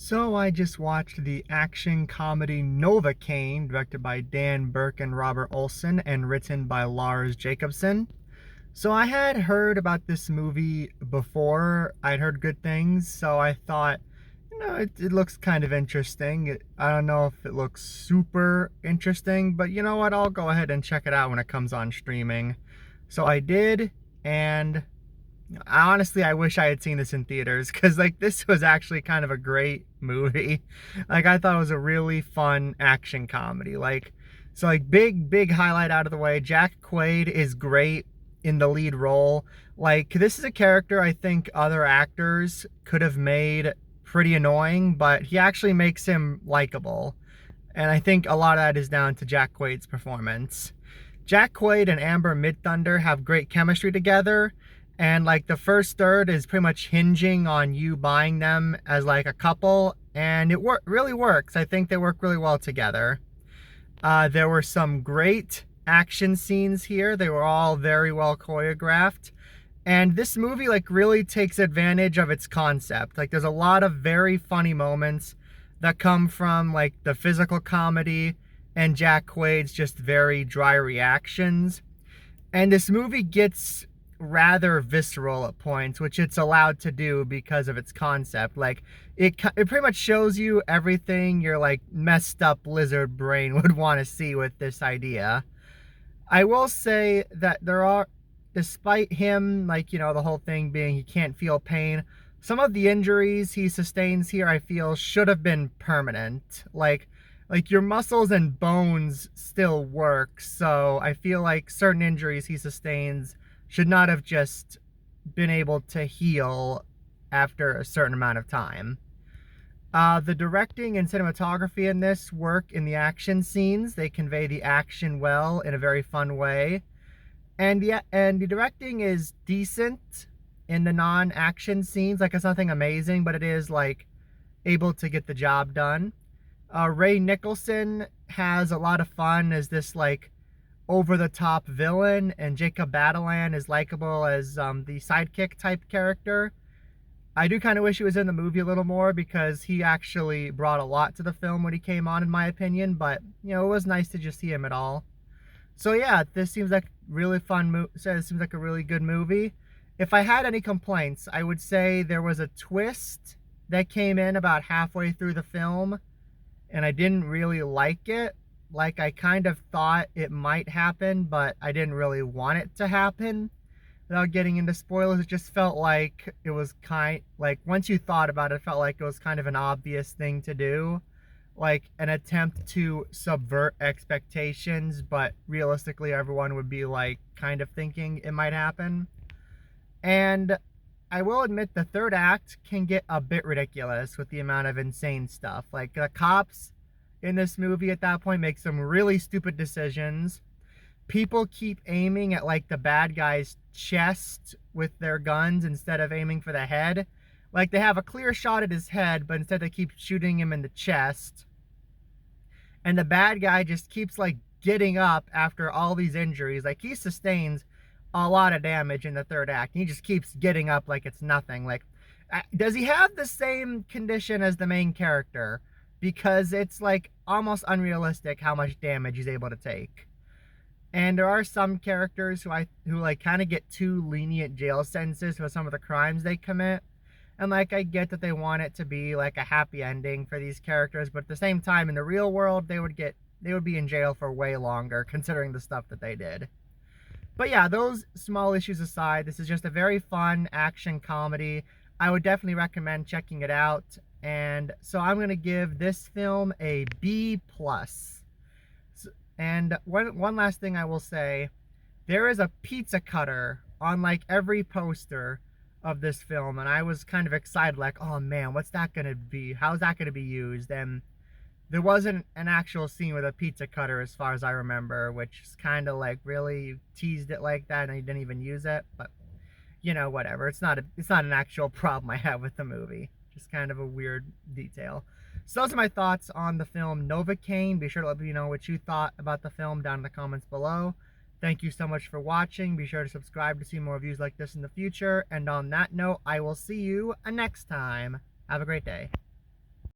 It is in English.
So I just watched the action comedy Novocaine, directed by Dan Burke and Robert Olson, and written by Lars Jacobson. So I had heard about this movie before. I'd heard good things, so I thought, it looks kind of interesting. I don't know if it looks super interesting, but you know what? I'll go ahead and check it out when it comes on streaming. So I did, and honestly, I wish I had seen this in theaters because, this was actually kind of a great movie. I thought it was a really fun action comedy. Big highlight out of the way. Jack Quaid is great in the lead role. This is a character I think other actors could have made pretty annoying, but he actually makes him likable. And I think a lot of that is down to Jack Quaid's performance. Jack Quaid and Amber Midthunder have great chemistry together, and the first third is pretty much hinging on you buying them as a couple, and it really works. I think they work really well together. There were some great action scenes here. They were all very well choreographed, and this movie really takes advantage of its concept. There's a lot of very funny moments that come from the physical comedy and Jack Quaid's just very dry reactions. And this movie gets rather visceral at points, which it's allowed to do because of its concept. It pretty much shows you everything your messed up lizard brain would want to see with this idea. I will say that there are, despite him, the whole thing being he can't feel pain, some of the injuries he sustains here I feel should have been permanent. Your muscles and bones still work, so I feel certain injuries he sustains should not have just been able to heal after a certain amount of time. The directing and cinematography in this work in the action scenes. They convey the action well in a very fun way. And the directing is decent in the non-action scenes. It's nothing amazing, but it is able to get the job done. Ray Nicholson has a lot of fun as this over-the-top villain, and Jacob Batalon is likable as the sidekick type character. I do kind of wish he was in the movie a little more because he actually brought a lot to the film when he came on, in my opinion, but it was nice to just see him at all. So yeah, this seems like really fun so it seems like a really good movie. If I had any complaints, I would say there was a twist that came in about halfway through the film, and I didn't really like it. I kind of thought it might happen, but I didn't really want it to happen. Without getting into spoilers, it just felt like it was once you thought about it, it felt like it was kind of an obvious thing to do. An attempt to subvert expectations, but realistically everyone would be kind of thinking it might happen. And I will admit the third act can get a bit ridiculous with the amount of insane stuff. The cops in this movie at that point make some really stupid decisions. People keep aiming at the bad guy's chest with their guns instead of aiming for the head. They have a clear shot at his head, but instead they keep shooting him in the chest. And the bad guy just keeps getting up after all these injuries. He sustains a lot of damage in the third act, and he just keeps getting up like it's nothing. Does he have the same condition as the main character? Because it's almost unrealistic how much damage he's able to take. And there are some characters who kind of get too lenient jail sentences for some of the crimes they commit. And I get that they want it to be a happy ending for these characters, but at the same time in the real world they would be in jail for way longer considering the stuff that they did. But yeah, those small issues aside, this is just a very fun action comedy. I would definitely recommend checking it out. And so I'm going to give this film a B+. And one last thing I will say, there is a pizza cutter on every poster of this film, and I was kind of excited, oh man, what's that going to be? How's that going to be used? And there wasn't an actual scene with a pizza cutter as far as I remember, which is kind of really, you teased it like that and you didn't even use it, but whatever. It's not an actual problem I have with the movie. Just kind of a weird detail. So those are my thoughts on the film Novocaine. Be sure to let me know what you thought about the film down in the comments below. Thank you so much for watching. Be sure to subscribe to see more reviews like this in the future. And on that note, I will see you next time. Have a great day.